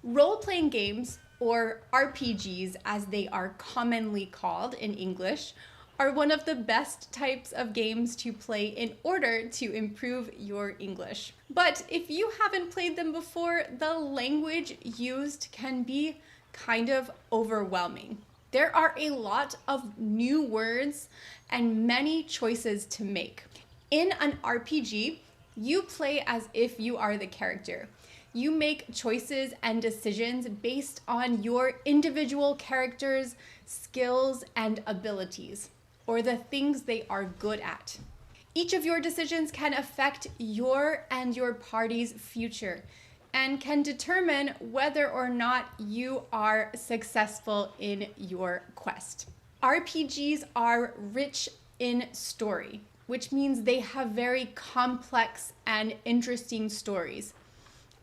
Role-playing games, or RPGs as they are commonly called in English, are one of the best types of games to play in order to improve your English. But if you haven't played them before, the language used can be kind of overwhelming. There are a lot of new words and many choices to make. In an RPG, you play as if you are the character. You make choices and decisions based on your individual character's skills and abilities, or the things they are good at. Each of your decisions can affect your and your party's future and can determine whether or not you are successful in your quest. RPGs are rich in story, which means they have very complex and interesting stories,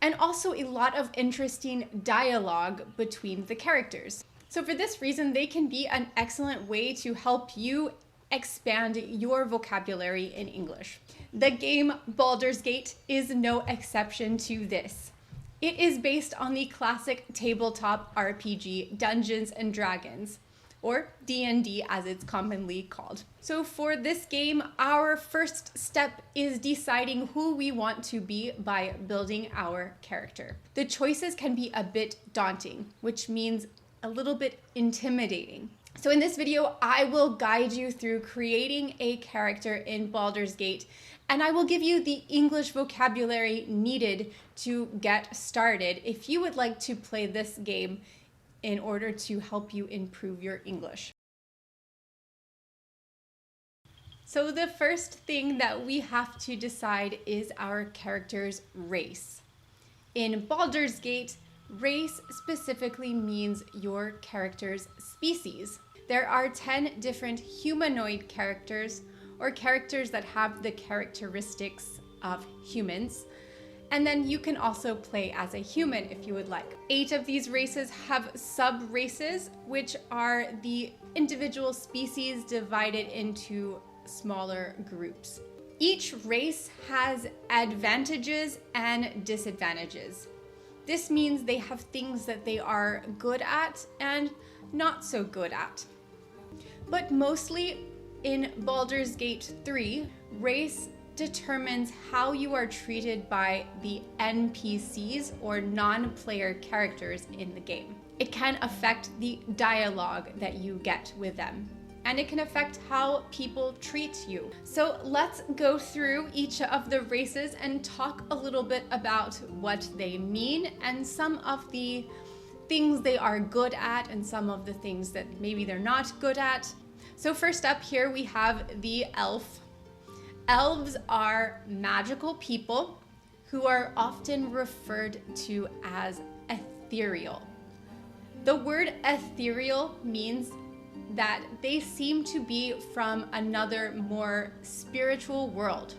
and also a lot of interesting dialogue between the characters. So for this reason, they can be an excellent way to help you expand your vocabulary in English. The game Baldur's Gate is no exception to this. It is based on the classic tabletop RPG Dungeons and Dragons, or D&D as it's commonly called. So for this game, our first step is deciding who we want to be by building our character. The choices can be a bit daunting, which means a little bit intimidating. So in this video, I will guide you through creating a character in Baldur's Gate, and I will give you the English vocabulary needed to get started if you would like to play this game in order to help you improve your English. So the first thing that we have to decide is our character's race. In Baldur's Gate, race specifically means your character's species. There are 10 different humanoid characters, or characters that have the characteristics of humans. And then you can also play as a human if you would like. 8 of these races have sub-races, which are the individual species divided into smaller groups. Each race has advantages and disadvantages. This means they have things that they are good at and not so good at. But mostly in Baldur's Gate 3, race determines how you are treated by the NPCs, or non-player characters in the game. It can affect the dialogue that you get with them, and it can affect how people treat you. So let's go through each of the races and talk a little bit about what they mean and some of the things they are good at and some of the things that maybe they're not good at. So first up here we have the elf. Elves are magical people who are often referred to as ethereal. The word ethereal means that they seem to be from another, more spiritual world.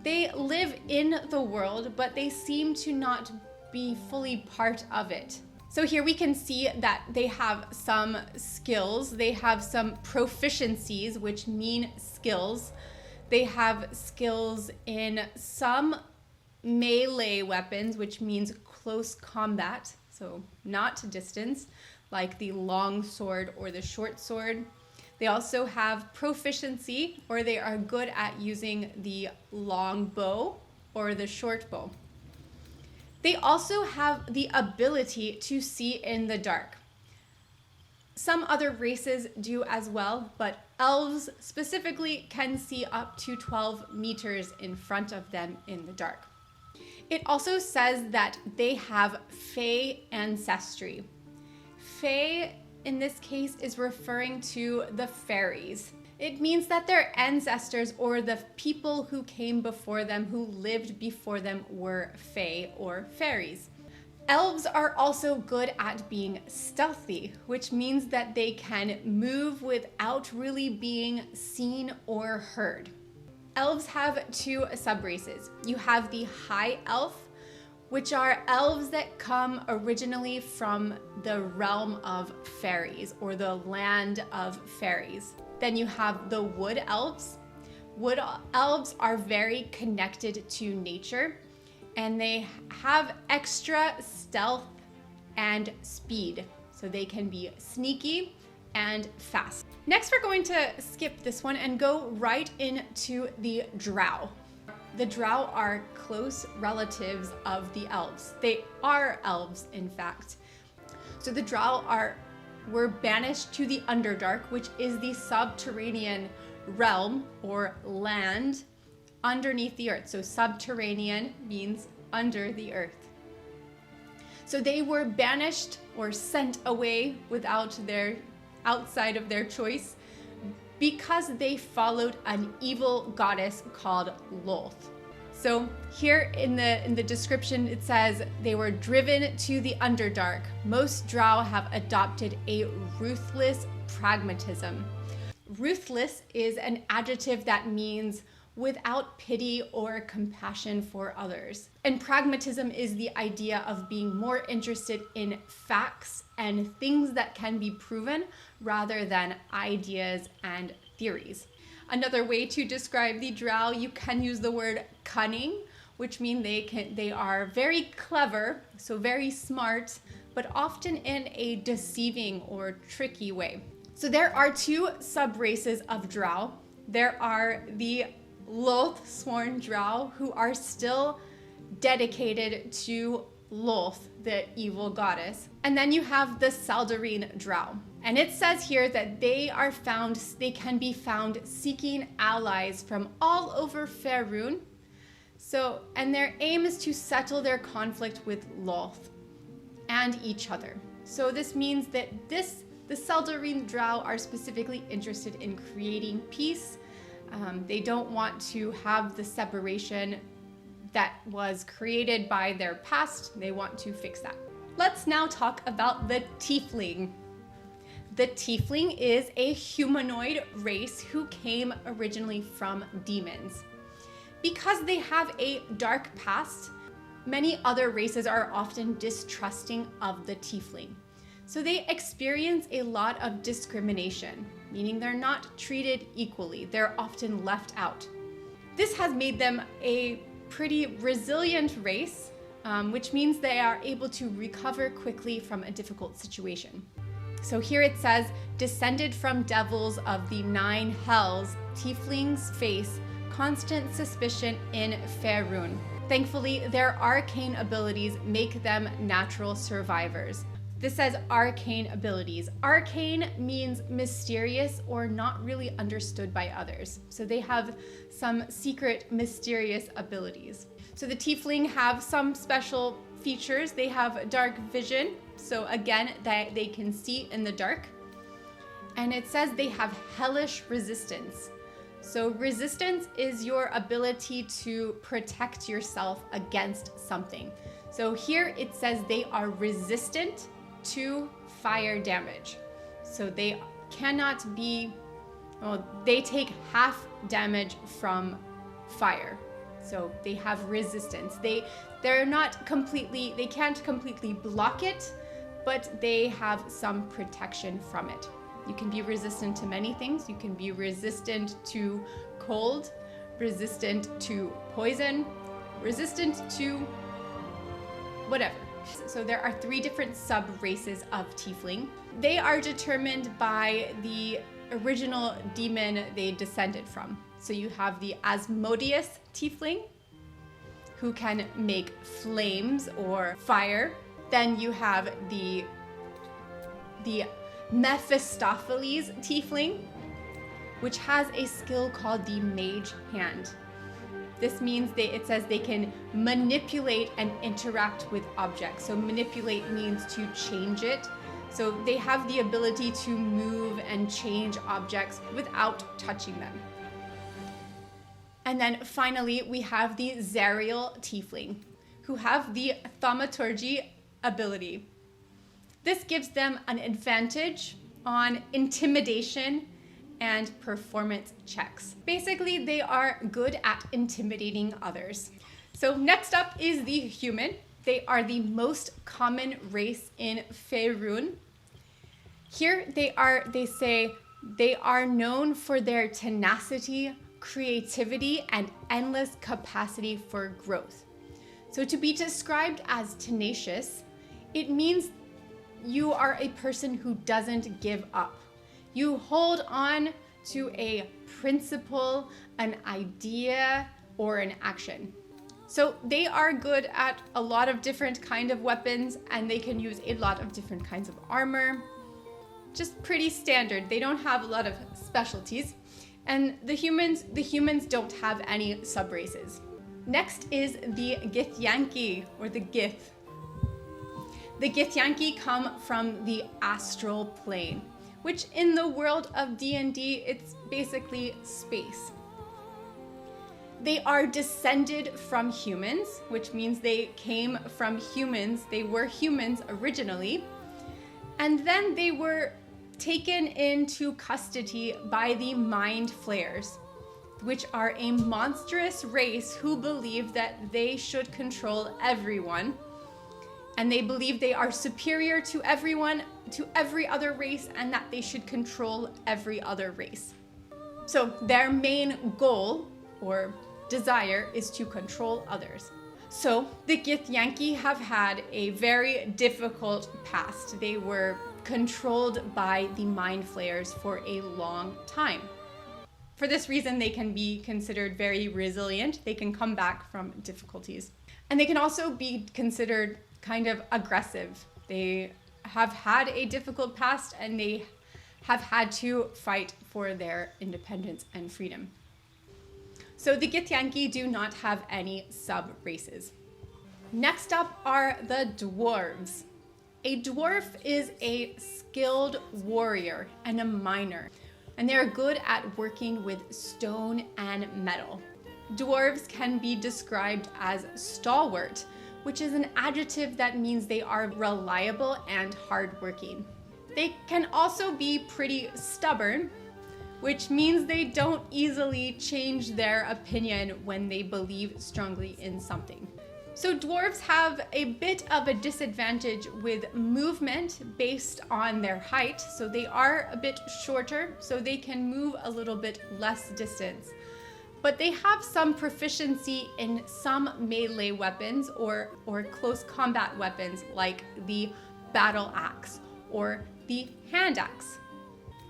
They live in the world, but they seem to not be fully part of it. So here we can see that they have some skills. They have some proficiencies, which mean skills. They have skills in some melee weapons, which means close combat, so not distance, like the long sword or the short sword. They also have proficiency, or they are good at using the long bow or the short bow. They also have the ability to see in the dark. Some other races do as well, but elves specifically can see up to 12 meters in front of them in the dark. It also says that they have Fey ancestry. Fey, in this case, is referring to the fairies. It means that their ancestors, or the people who came before them, who lived before them, were Fey or fairies. Elves are also good at being stealthy, which means that they can move without really being seen or heard. Elves have 2 subraces. You have the High Elf, which are elves that come originally from the realm of fairies, or the land of fairies. Then you have the Wood Elves. Wood Elves are very connected to nature, and they have extra stealth and speed. So they can be sneaky and fast. Next, we're going to skip this one and go right into the drow. The drow are close relatives of the elves. They are elves, in fact. So the drow were banished to the Underdark, which is the subterranean realm or land underneath the earth. So subterranean means under the earth. So they were banished or sent away outside of their choice because they followed an evil goddess called Lolth. So here in the description, it says they were driven to the Underdark. Most drow have adopted a ruthless pragmatism. Ruthless is an adjective that means without pity or compassion for others. And pragmatism is the idea of being more interested in facts and things that can be proven rather than ideas and theories. Another way to describe the drow, you can use the word cunning, which means they are very clever, so very smart, but often in a deceiving or tricky way. So there are two sub-races of drow. There are the Lolth-sworn drow, who are still dedicated to Lolth, the evil goddess. And then you have the Seldarine drow. And it says here that they can be found seeking allies from all over Faerun. And their aim is to settle their conflict with Lolth and each other. So this means that the Seldarine drow are specifically interested in creating peace. They don't want to have the separation that was created by their past. They want to fix that. Let's now talk about the Tiefling. The Tiefling is a humanoid race who came originally from demons. Because they have a dark past, many other races are often distrusting of the Tiefling. So they experience a lot of discrimination, meaning they're not treated equally. They're often left out. This has made them a pretty resilient race, which means they are able to recover quickly from a difficult situation. So here it says, descended from devils of the 9 hells, tieflings face constant suspicion in Faerun. Thankfully, their arcane abilities make them natural survivors. This says arcane abilities. Arcane means mysterious or not really understood by others. So they have some secret, mysterious abilities. So the Tiefling have some special features. They have dark vision. So again, they can see in the dark. And it says they have hellish resistance. So resistance is your ability to protect yourself against something. So here it says they are resistant to fire damage. So they cannot be, they take half damage from fire. So they have resistance. They're not completely, they can't completely block it, but they have some protection from it. You can be resistant to many things. You can be resistant to cold, resistant to poison, resistant to whatever. So there are 3 different sub-races of Tiefling. They are determined by the original demon they descended from. So you have the Asmodeus Tiefling, who can make flames or fire. Then you have the Mephistopheles Tiefling, which has a skill called the Mage Hand. This means it says they can manipulate and interact with objects. So manipulate means to change it. So they have the ability to move and change objects without touching them. And then finally, we have the Zariel Tiefling, who have the Thaumaturgy ability. This gives them an advantage on intimidation and performance checks. Basically, they are good at intimidating others. So next up is the human. They are the most common race in Faerun. Here they say they are known for their tenacity, creativity, and endless capacity for growth. So to be described as tenacious, it means you are a person who doesn't give up. You hold on to a principle, an idea, or an action. So they are good at a lot of different kind of weapons, and they can use a lot of different kinds of armor. Just pretty standard. They don't have a lot of specialties. And the humans don't have any sub-races. Next is the Githyanki, or the Gith. The Githyanki come from the astral plane, which in the world of D&D, it's basically space. They are descended from humans, which means they came from humans. They were humans originally, and then they were taken into custody by the Mind Flayers, which are a monstrous race who believe that they should control everyone. And they believe they are superior to everyone, to every other race, and that they should control every other race. So their main goal, or desire, is to control others. So the Githyanki have had a very difficult past. They were controlled by the Mind Flayers for a long time. For this reason, they can be considered very resilient. They can come back from difficulties. And they can also be considered kind of aggressive. They have had a difficult past, and they have had to fight for their independence and freedom. So the Githyanki do not have any sub-races. Next up are the dwarves. A dwarf is a skilled warrior and a miner, and they're good at working with stone and metal. Dwarves can be described as stalwart, which is an adjective that means they are reliable and hardworking. They can also be pretty stubborn, which means they don't easily change their opinion when they believe strongly in something. So dwarves have a bit of a disadvantage with movement based on their height. So they are a bit shorter, so they can move a little bit less distance. But they have some proficiency in some melee weapons or close combat weapons like the battle axe or the hand axe.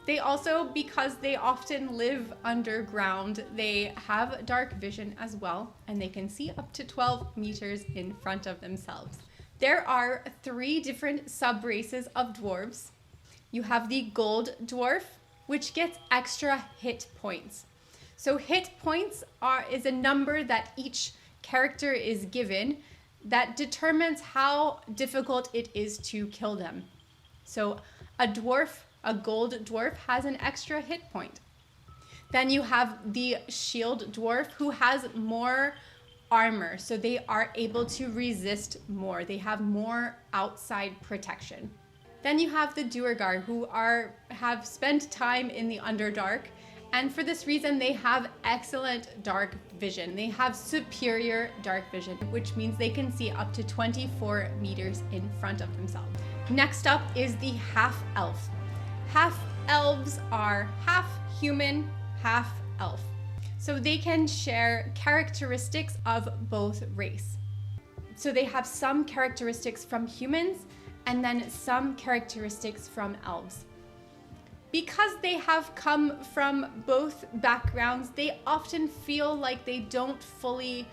They also, because they often live underground, they have dark vision as well, and they can see up to 12 meters in front of themselves. There are 3 different sub-races of dwarves. You have the gold dwarf, which gets extra hit points. So hit points is a number that each character is given that determines how difficult it is to kill them. So a gold dwarf has an extra hit point. Then you have the shield dwarf, who has more armor, so they are able to resist more. They have more outside protection. Then you have the Duergar, who have spent time in the Underdark, and for this reason they have excellent dark vision. They have superior dark vision, which means they can see up to 24 meters in front of themselves. Next up is the half-elf. Half-elves are half human, half elf. So they can share characteristics of both race. So they have some characteristics from humans and then some characteristics from elves. Because they have come from both backgrounds, they often feel like they don't fully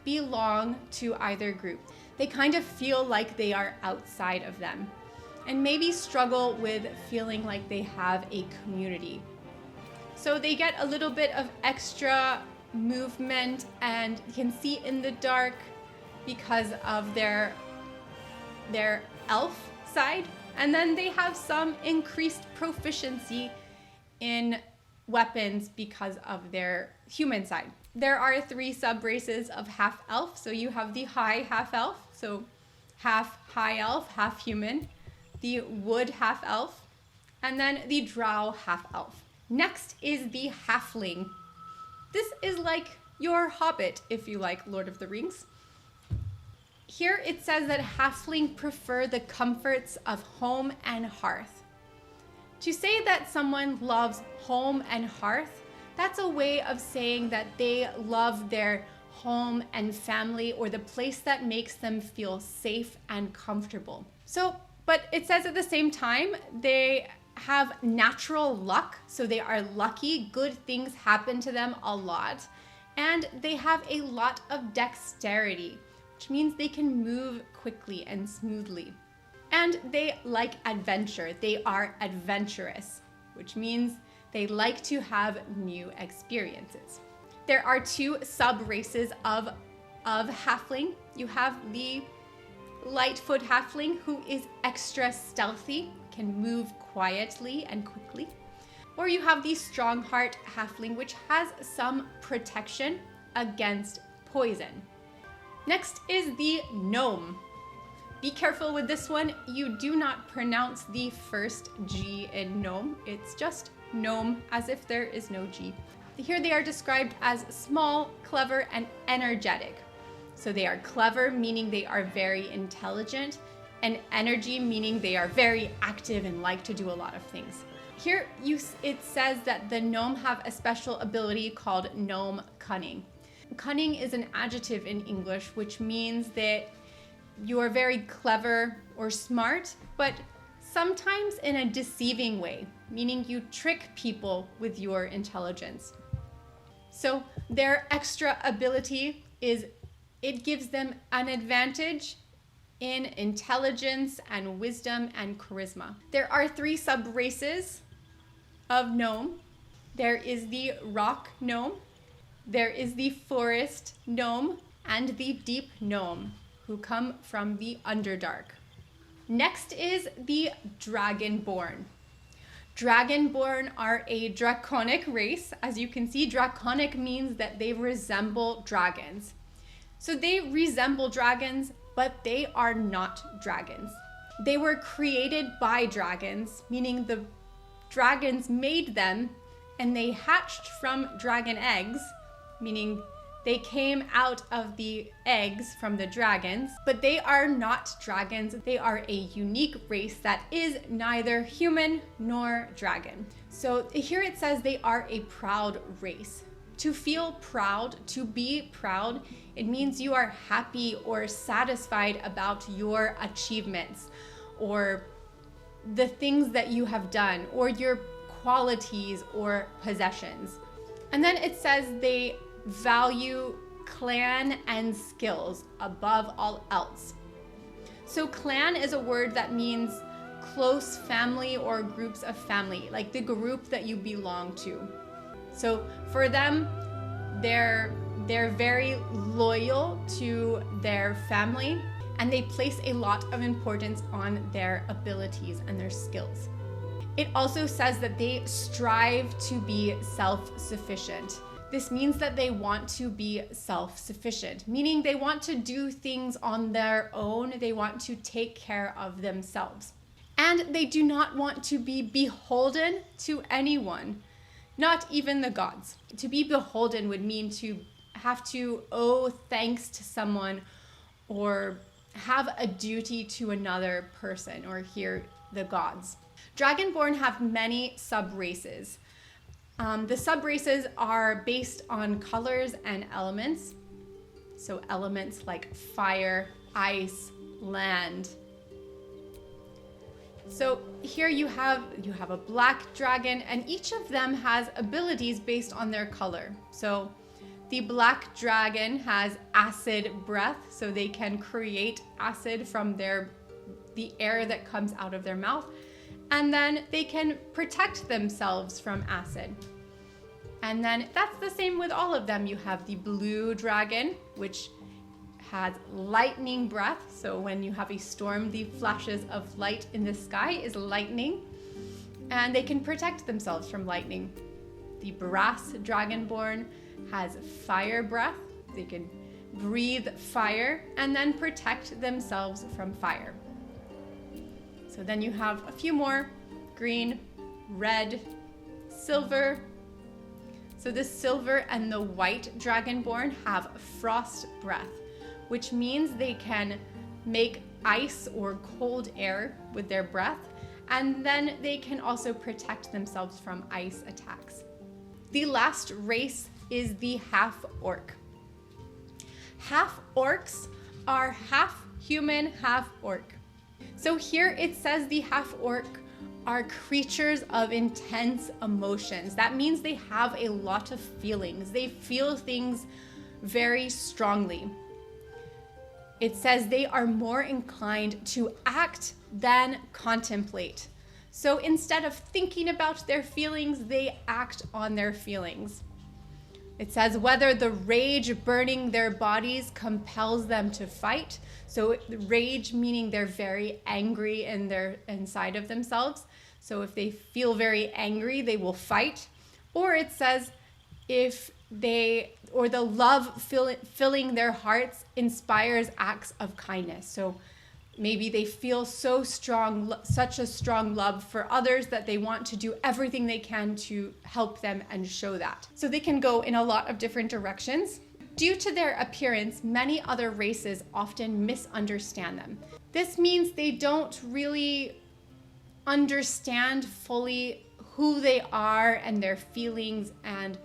belong to either group. They kind of feel like they are outside of them, and maybe struggle with feeling like they have a community. So they get a little bit of extra movement and can see in the dark because of their elf side. And then they have some increased proficiency in weapons because of their human side. There are 3 sub-races of half-elf. So you have the high half-elf, so half high elf, half human, the wood half-elf, and then the drow half-elf. Next is the halfling. This is like your hobbit, if you like Lord of the Rings. Here it says that halfling prefer the comforts of home and hearth. To say that someone loves home and hearth, that's a way of saying that they love their home and family, or the place that makes them feel safe and comfortable. So But it says at the same time, they have natural luck. So they are lucky, good things happen to them a lot. And they have a lot of dexterity, which means they can move quickly and smoothly. And they like adventure. They are adventurous, which means they like to have new experiences. There are two sub-races of halfling. You have the Lightfoot halfling, who is extra stealthy, can move quietly and quickly. Or you have the Strongheart halfling, which has some protection against poison. Next is the gnome. Be careful with this one. You do not pronounce the first G in gnome. It's just gnome, as if there is no G. Here they are described as small, clever, and energetic. So they are clever, meaning they are very intelligent, and energy, meaning they are very active and like to do a lot of things. Here it says that the gnome have a special ability called gnome cunning. Cunning is an adjective in English, which means that you are very clever or smart, but sometimes in a deceiving way, meaning you trick people with your intelligence. So their extra ability is it gives them an advantage in intelligence and wisdom and charisma. There are three sub-races of gnome. There is the rock gnome, there is the forest gnome, and the deep gnome, who come from the Underdark. Next is the Dragonborn. Dragonborn are a draconic race. As you can see, draconic means that they resemble dragons. So they resemble dragons, but they are not dragons. They were created by dragons, meaning the dragons made them, and they hatched from dragon eggs, meaning they came out of the eggs from the dragons, but they are not dragons. They are a unique race that is neither human nor dragon. So here it says they are a proud race. To feel proud, to be proud, it means you are happy or satisfied about your achievements or the things that you have done or your qualities or possessions. And then it says they value clan and skills above all else. So clan is a word that means close family or groups of family, like the group that you belong to. So for them, they're very loyal to their family, and they place a lot of importance on their abilities and their skills. It also says that they strive to be self-sufficient. This means that they want to be self-sufficient, meaning they want to do things on their own. They want to take care of themselves. And they do not want to be beholden to anyone, not even the gods. To be beholden would mean to have to owe thanks to someone or have a duty to another person, or here the gods. Dragonborn have many sub-races. The sub-races are based on colors and elements. So elements like fire, ice, land. So here you have a black dragon, and each of them has abilities based on their color. So the black dragon has acid breath, so they can create acid from the air that comes out of their mouth, and then they can protect themselves from acid. And then that's the same with all of them. You have the blue dragon, which has lightning breath. So when you have a storm, the flashes of light in the sky is lightning, and they can protect themselves from lightning. The brass dragonborn has fire breath. They can breathe fire and then protect themselves from fire. So then you have a few more: green, red, silver. So the silver and the white dragonborn have frost breath, which means they can make ice or cold air with their breath, and then they can also protect themselves from ice attacks. The last race is the half-orc. Half-orcs are half human, half-orc. So here it says the half-orc are creatures of intense emotions. That means they have a lot of feelings. They feel things very strongly. It says they are more inclined to act than contemplate. So instead of thinking about their feelings, they act on their feelings. It says whether the rage burning their bodies compels them to fight. So rage meaning they're very angry inside of themselves. So if they feel very angry, they will fight. Or it says if the love filling their hearts inspires acts of kindness. So maybe they feel such a strong love for others that they want to do everything they can to help them and show that. So they can go in a lot of different directions. Due to their appearance, many other races often misunderstand them. This means they don't really understand fully who they are and their feelings and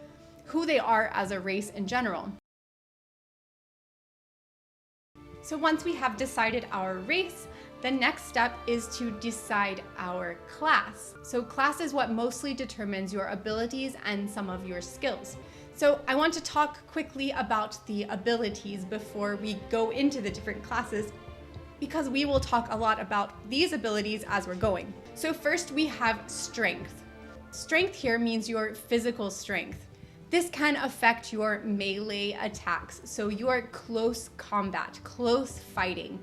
who they are as a race in general. So once we have decided our race, the next step is to decide our class. So class is what mostly determines your abilities and some of your skills. So I want to talk quickly about the abilities before we go into the different classes, because we will talk a lot about these abilities as we're going. So first we have strength. Strength here means your physical strength. This can affect your melee attacks, so your close combat, close fighting.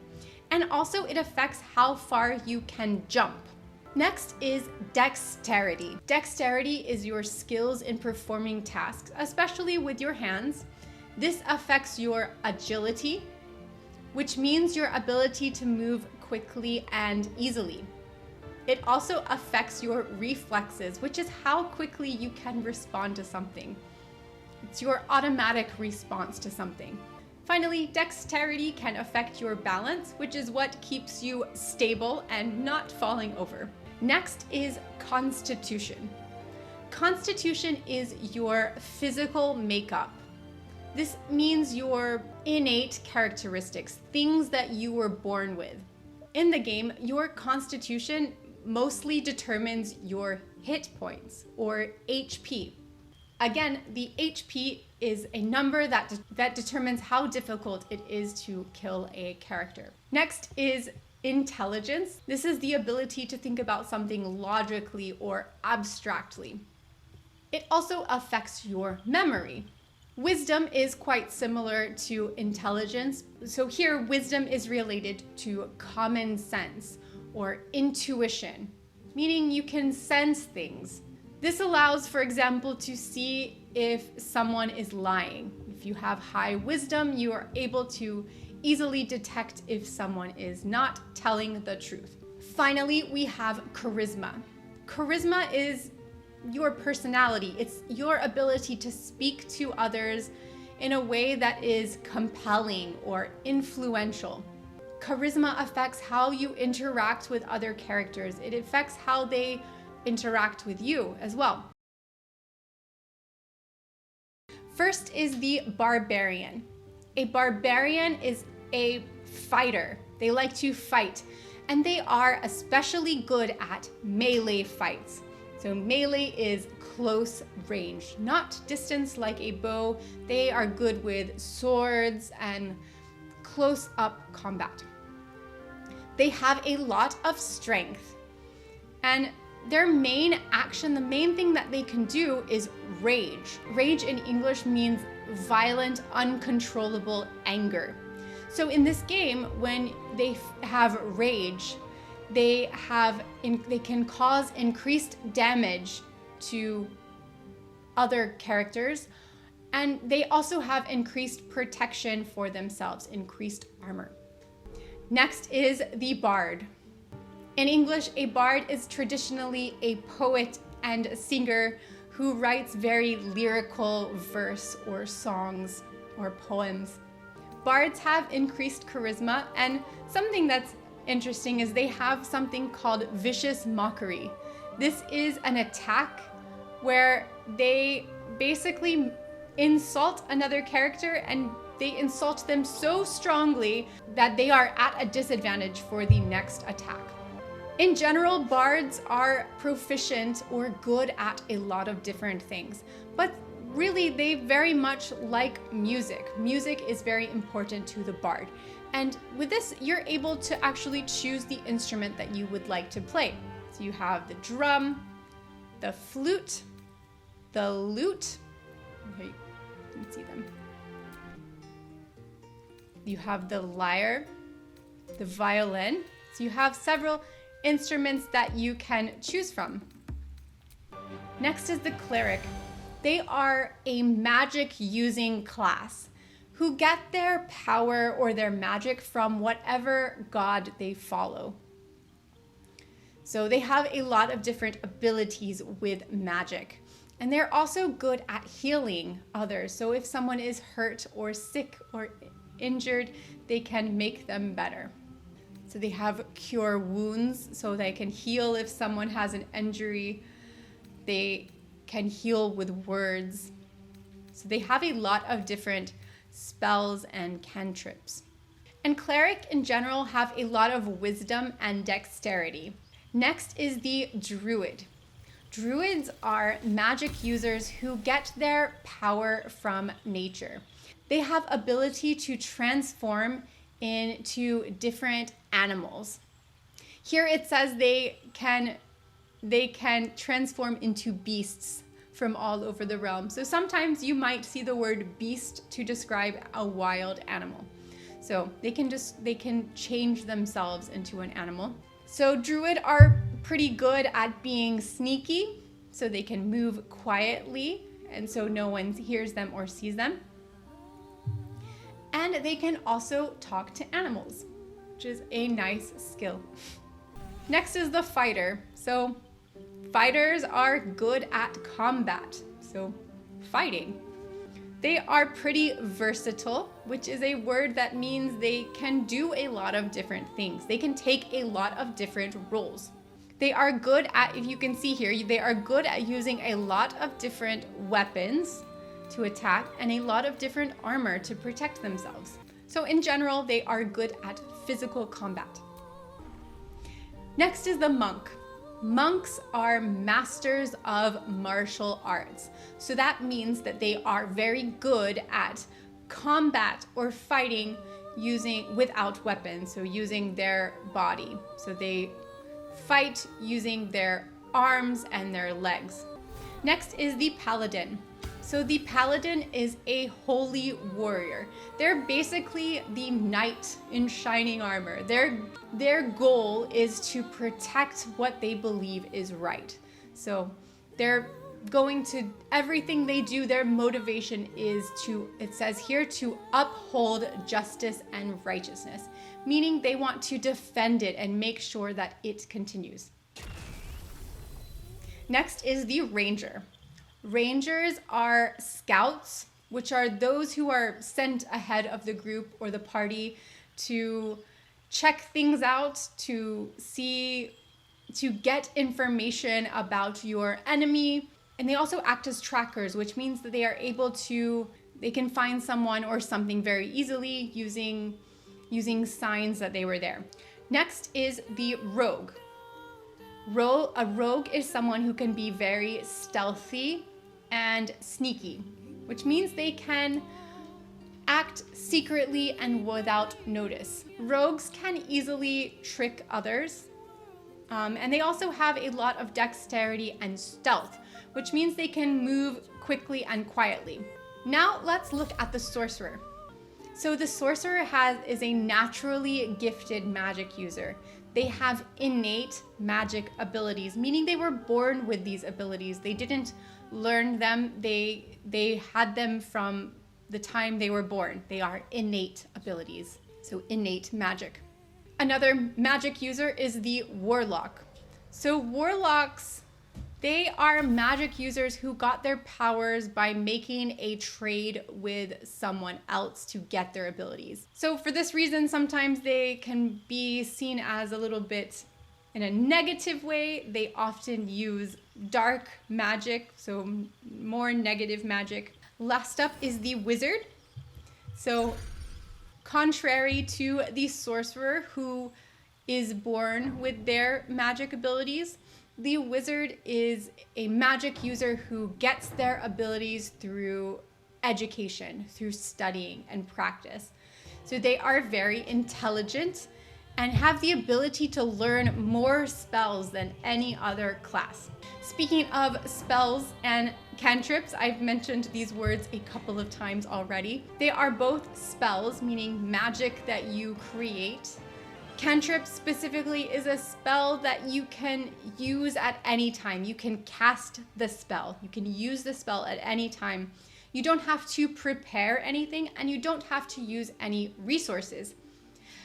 And also it affects how far you can jump. Next is dexterity. Dexterity is your skills in performing tasks, especially with your hands. This affects your agility, which means your ability to move quickly and easily. It also affects your reflexes, which is how quickly you can respond to something. It's your automatic response to something. Finally, dexterity can affect your balance, which is what keeps you stable and not falling over. Next is constitution. Constitution is your physical makeup. This means your innate characteristics, things that you were born with. In the game, your constitution mostly determines your hit points, or HP. Again, the HP is a number that determines how difficult it is to kill a character. Next is intelligence. This is the ability to think about something logically or abstractly. It also affects your memory. Wisdom is quite similar to intelligence. So here, wisdom is related to common sense or intuition, meaning you can sense things. This allows, for example, to see if someone is lying. If you have high wisdom, you are able to easily detect if someone is not telling the truth. Finally, we have charisma. Charisma is your personality. It's your ability to speak to others in a way that is compelling or influential. Charisma affects how you interact with other characters. It affects how they interact with you as well. First is the barbarian. A barbarian is a fighter. They like to fight, and they are especially good at melee fights. So melee is close range, not distance like a bow. They are good with swords and close up combat. They have a lot of strength, and their main action, the main thing that they can do is rage. Rage in English means violent, uncontrollable anger. So in this game, when they have rage, they can cause increased damage to other characters, and they also have increased protection for themselves, increased armor. Next is the bard. In English, a bard is traditionally a poet and singer who writes very lyrical verse or songs or poems. Bards have increased charisma, and something that's interesting is they have something called vicious mockery. This is an attack where they basically insult another character and they insult them so strongly that they are at a disadvantage for the next attack. In general, bards are proficient or good at a lot of different things, but really they very much like music. Music is very important to the bard. And with this, you're able to actually choose the instrument that you would like to play. So you have the drum, the flute, the lute. Okay, you can see them. You have the lyre, the violin. So you have several instruments that you can choose from. Next is the cleric. They are a magic using class who get their power or their magic from whatever god they follow. So they have a lot of different abilities with magic. And they're also good at healing others. So if someone is hurt or sick or injured, they can make them better. So they have cure wounds, so they can heal if someone has an injury. They can heal with words. So they have a lot of different spells and cantrips. And cleric in general have a lot of wisdom and dexterity. Next is the druid. Druids are magic users who get their power from nature. They have ability to transform into different animals. Here it says they can transform into beasts from all over the realm. So sometimes you might see the word beast to describe a wild animal. So they can change themselves into an animal. So druid are pretty good at being sneaky, so they can move quietly and so no one hears them or sees them. And they can also talk to animals, which is a nice skill. Next is the fighter. So fighters are good at combat, so fighting. They are pretty versatile, which is a word that means they can do a lot of different things. They can take a lot of different roles. They are good at, if you can see here, they are good at using a lot of different weapons to attack and a lot of different armor to protect themselves. So in general, they are good at physical combat. Next is the monk. Monks are masters of martial arts. So that means that they are very good at combat or fighting without weapons, so using their body. So they fight using their arms and their legs. Next is the paladin. So the paladin is a holy warrior. They're basically the knight in shining armor. Their goal is to protect what they believe is right. So they're going to, everything they do, their motivation is to, it says here, to uphold justice and righteousness, meaning they want to defend it and make sure that it continues. Next is the ranger. Rangers are scouts, which are those who are sent ahead of the group or the party to check things out, to get information about your enemy. And they also act as trackers, which means that they are able to, they can find someone or something very easily using signs that they were there. Next is the rogue. A rogue is someone who can be very stealthy and sneaky, which means they can act secretly and without notice. Rogues can easily trick others, and they also have a lot of dexterity and stealth, which means they can move quickly and quietly. Now let's look at the sorcerer. So the sorcerer is a naturally gifted magic user. They have innate magic abilities, meaning they were born with these abilities. They didn't learn them. They had them from the time they were born. They are innate abilities, so innate magic. Another magic user is the warlock. So warlocks, they are magic users who got their powers by making a trade with someone else to get their abilities. So for this reason, sometimes they can be seen as a little bit in a negative way. They often use dark magic, so more negative magic. Last up is the wizard. So contrary to the sorcerer who is born with their magic abilities, the wizard is a magic user who gets their abilities through education, through studying and practice. So they are very intelligent and have the ability to learn more spells than any other class. Speaking of spells and cantrips, I've mentioned these words a couple of times already. They are both spells, meaning magic that you create. Cantrip specifically is a spell that you can use at any time. You can cast the spell. You can use the spell at any time. You don't have to prepare anything, and you don't have to use any resources.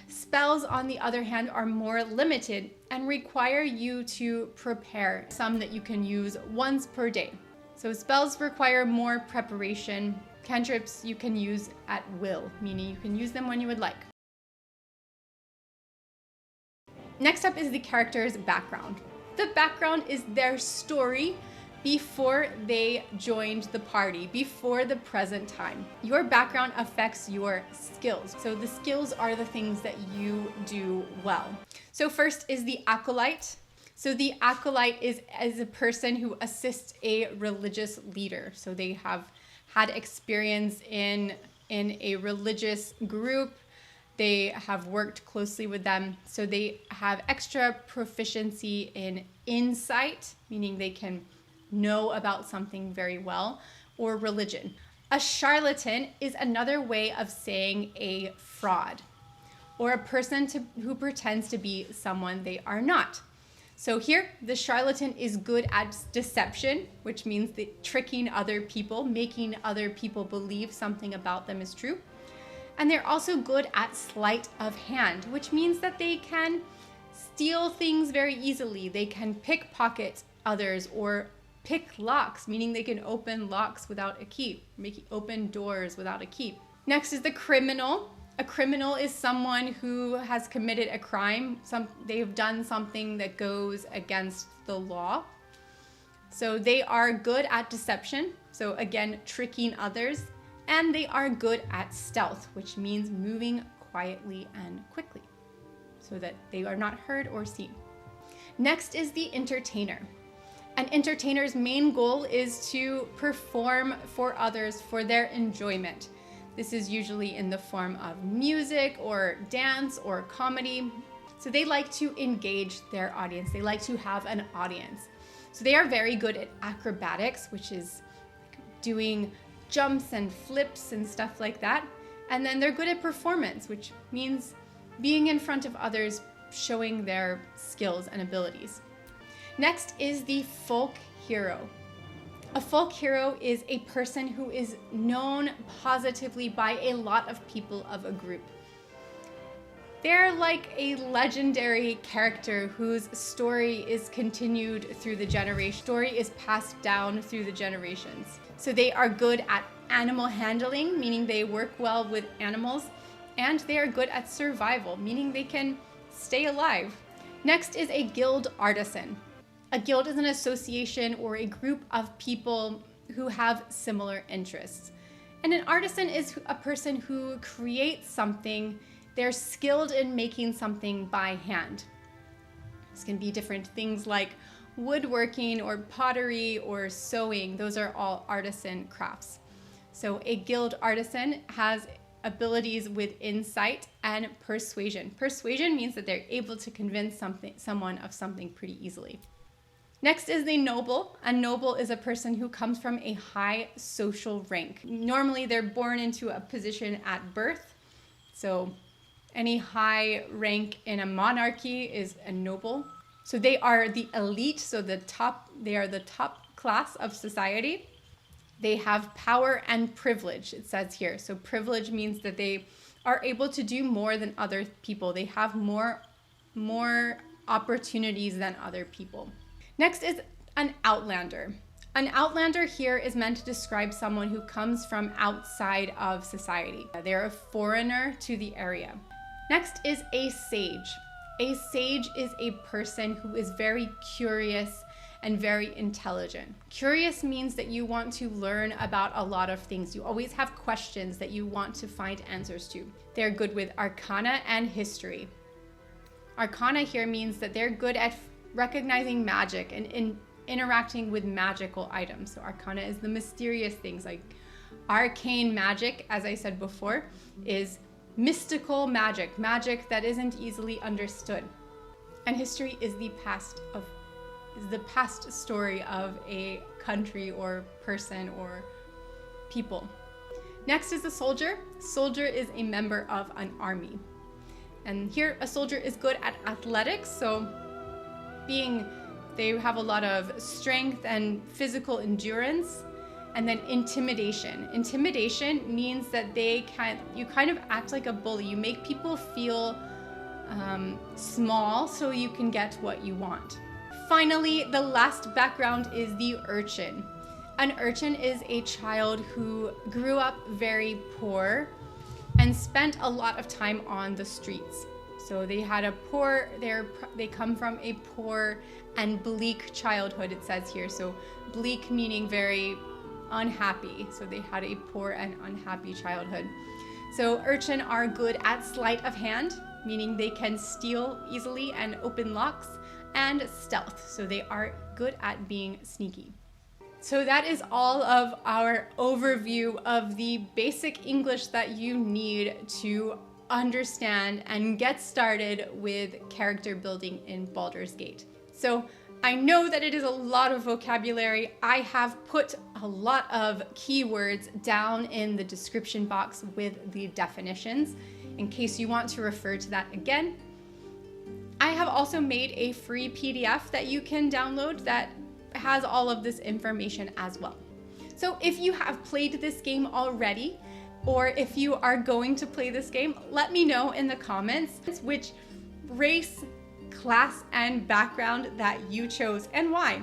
Spells, on the other hand, are more limited and require you to prepare, some that you can use once per day. So spells require more preparation. Cantrips you can use at will, meaning you can use them when you would like. Next up is the character's background. The background is their story before they joined the party, before the present time. Your background affects your skills. So the skills are the things that you do well. So first is the acolyte. So the acolyte is a person who assists a religious leader. So they have had experience in a religious group. They have worked closely with them. So they have extra proficiency in insight, meaning they can know about something very well, or religion. A charlatan is another way of saying a fraud, or a person who pretends to be someone they are not. So here, the charlatan is good at deception, which means tricking other people, making other people believe something about them is true. And they're also good at sleight of hand, which means that they can steal things very easily. They can pickpocket others or pick locks, meaning they can open locks without a key, open doors without a key. Next is the criminal. A criminal is someone who has committed a crime. They've done something that goes against the law. So they are good at deception. So again, tricking others. And they are good at stealth, which means moving quietly and quickly so that they are not heard or seen. Next is the entertainer. An entertainer's main goal is to perform for others for their enjoyment. This is usually in the form of music or dance or comedy. So they like to engage their audience. They like to have an audience. So they are very good at acrobatics, which is doing jumps and flips and stuff like that. And then they're good at performance, which means being in front of others, showing their skills and abilities. Next is the folk hero. A folk hero is a person who is known positively by a lot of people of a group. They're like a legendary character whose story is continued through the generation. Story is passed down through the generations. So they are good at animal handling, meaning they work well with animals, and they are good at survival, meaning they can stay alive. Next is a guild artisan. A guild is an association or a group of people who have similar interests. And an artisan is a person who creates something. They're skilled in making something by hand. This can be different things like woodworking or pottery or sewing. Those are all artisan crafts. So a guild artisan has abilities with insight and persuasion. Persuasion means that they're able to convince someone of something pretty easily. Next is the noble. A noble is a person who comes from a high social rank. Normally they're born into a position at birth. So any high rank in a monarchy is a noble. So they are the elite, so they are the top class of society. They have power and privilege, it says here. So privilege means that they are able to do more than other people. They have more opportunities than other people. Next is an outlander. An outlander here is meant to describe someone who comes from outside of society. They're a foreigner to the area. Next is a sage. A sage is a person who is very curious and very intelligent. Curious means that you want to learn about a lot of things. You always have questions that you want to find answers to. They're good with arcana and history. Arcana here means that they're good at recognizing magic and interacting with magical items. So arcana is the mysterious things, like arcane magic, as I said before, is mystical magic, magic that isn't easily understood. And history is the past story of a country or person or people. Next is the soldier. Soldier is a member of an army. And here a soldier is good at athletics, so they have a lot of strength and physical endurance. And then intimidation. Intimidation means that you kind of act like a bully. You make people feel small so you can get what you want. Finally, the last background is the urchin. An urchin is a child who grew up very poor and spent a lot of time on the streets. So they come from a poor and bleak childhood, it says here. So bleak meaning very unhappy. So they had a poor and unhappy childhood. So urchin are good at sleight of hand, meaning they can steal easily and open locks, and stealth. So they are good at being sneaky. So that is all of our overview of the basic English that you need to understand and get started with character building in Baldur's Gate. So I know that it is a lot of vocabulary. I have put a lot of keywords down in the description box with the definitions in case you want to refer to that again. I have also made a free PDF that you can download that has all of this information as well. So if you have played this game already, or if you are going to play this game, let me know in the comments which race, class, and background that you chose and why.